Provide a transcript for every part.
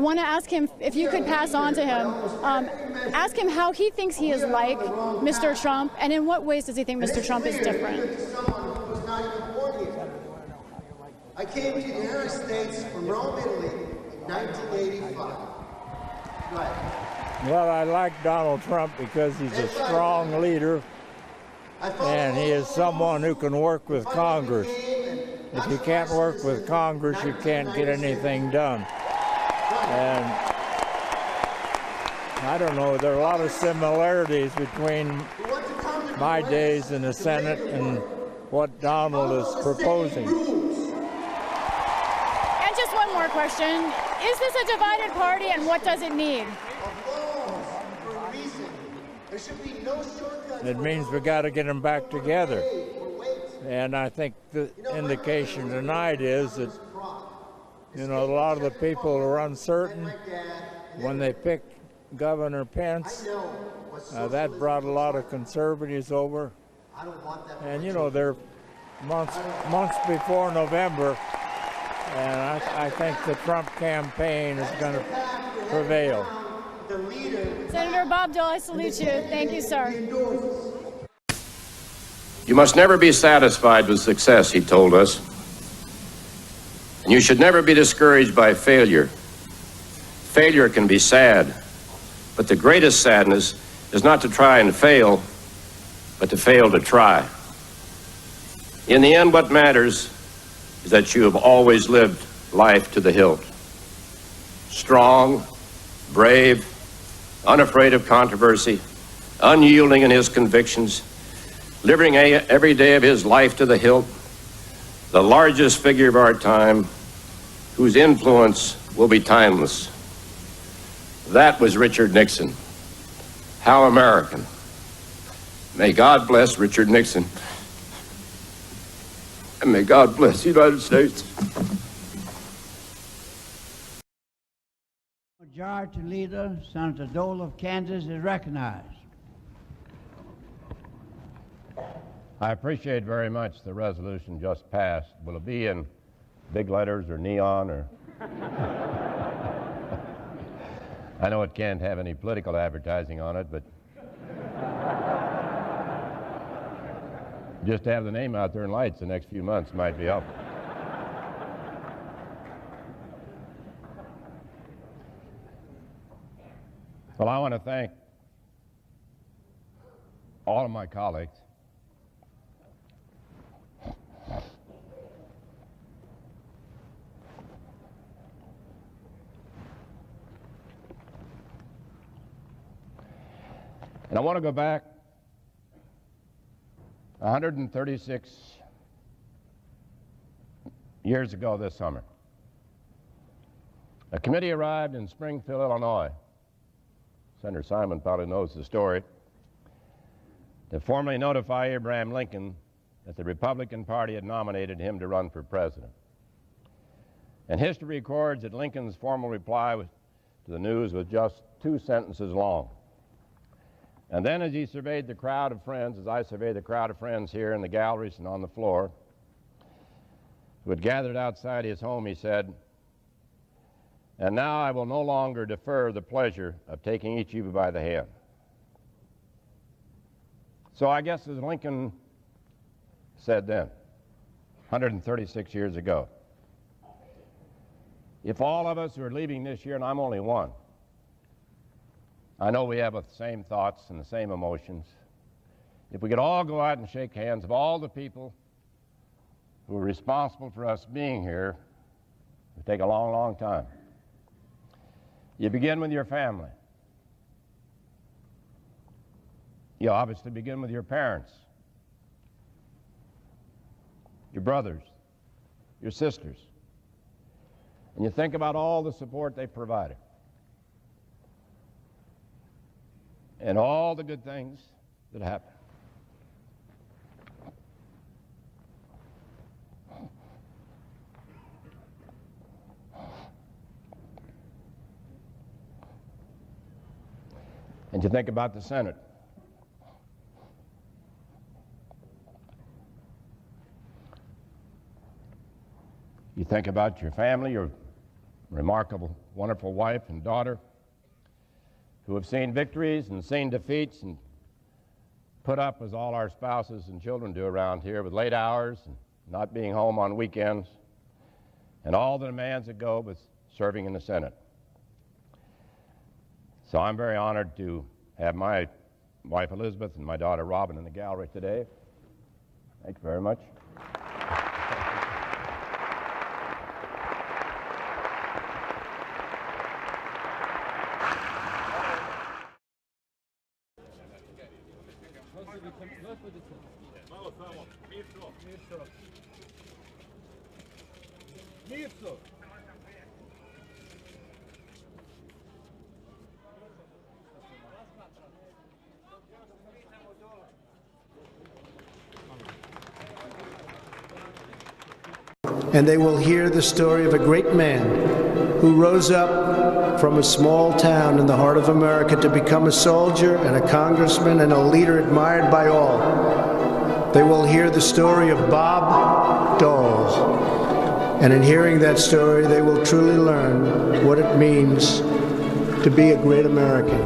want to ask him if you could pass on to him, ask him how he thinks he is like Mr. Trump, and in what ways does he think Mr. Trump is different? I came to the United States from Rome, Italy in 1985. Right. Well, I like Donald Trump because he's a strong leader, and he is someone who can work with Congress. If you can't work with Congress, you can't get anything done. And I don't know, there are a lot of similarities between my days in the Senate and what Donald is proposing. And just one more question. Is this a divided party, and what does it need? It means we got to get them back together. And I think the indication tonight is that, you know, a lot of the people are uncertain when they picked Governor Pence. That brought a lot of conservatives over. And, you know, they're months before November, and I think the Trump campaign is going to prevail. Senator Bob Dole, I salute you. Thank you, sir. You must never be satisfied with success, he told us. And you should never be discouraged by failure. Failure can be sad, but the greatest sadness is not to try and fail, but to fail to try. In the end, what matters is that you have always lived life to the hilt. Strong, brave, unafraid of controversy, unyielding in his convictions, living every day of his life to the hilt, the largest figure of our time, whose influence will be timeless. That was Richard Nixon. How American. May God bless Richard Nixon. And may God bless the United States. Majority Leader, Senator Dole of Kansas, is recognized. I appreciate very much the resolution just passed. Will it be in big letters or neon or? I know it can't have any political advertising on it, but just to have the name out there in lights the next few months might be helpful. Well, I want to thank all of my colleagues and I want to go back 136 years ago this summer. A committee arrived in Springfield, Illinois. Senator Simon probably knows the story. To formally notify Abraham Lincoln that the Republican Party had nominated him to run for president. And history records that Lincoln's formal reply to the news was just 2 sentences long. And then as he surveyed the crowd of friends, as I surveyed the crowd of friends here in the galleries and on the floor, who had gathered outside his home, he said, "And now I will no longer defer the pleasure of taking each of you by the hand." So I guess as Lincoln said then, 136 years ago, if all of us who are leaving this year, and I'm only one, I know we have the same thoughts and the same emotions. If we could all go out and shake hands of all the people who are responsible for us being here, it would take a long, long time. You begin with your family. You obviously begin with your parents, your brothers, your sisters, and you think about all the support they provided and all the good things that happened. And you think about the Senate. You think about your family, your remarkable, wonderful wife and daughter who have seen victories and seen defeats and put up, as all our spouses and children do around here, with late hours and not being home on weekends and all the demands that go with serving in the Senate. So I'm very honored to have my wife Elizabeth and my daughter Robin in the gallery today. Thank you very much. And they will hear the story of a great man who rose up from a small town in the heart of America to become a soldier and a congressman and a leader admired by all. They will hear the story of Bob Dole. And in hearing that story, they will truly learn what it means to be a great American.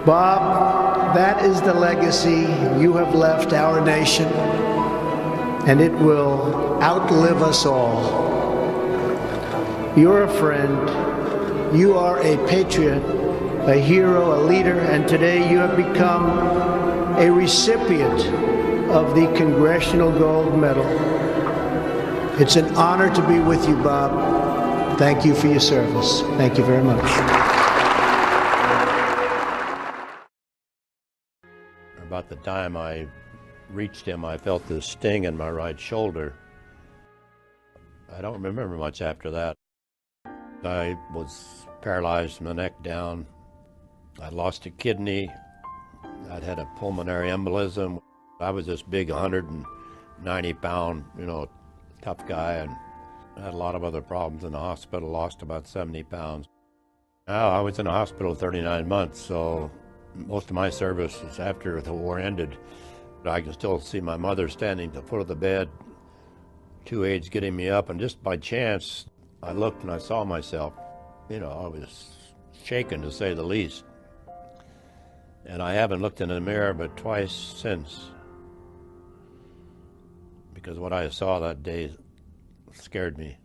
Bob, that is the legacy you have left our nation, and it will outlive us all. You're a friend, you are a patriot, a hero, a leader, and today you have become a recipient of the Congressional Gold Medal. It's an honor to be with you, Bob. Thank you for your service. Thank you very much. About the time I reached him, I felt this sting in my right shoulder. I don't remember much after that. I was paralyzed from the neck down. I lost a kidney. I'd had a pulmonary embolism. I was this big 190-pound, tough guy, and I had a lot of other problems in the hospital, lost about 70 pounds. Now, I was in the hospital 39 months, so most of my service was after the war ended. I can still see my mother standing at the foot of the bed, two aides getting me up, and just by chance, I looked and I saw myself. I was shaken, to say the least. And I haven't looked in the mirror but twice since, because what I saw that day scared me.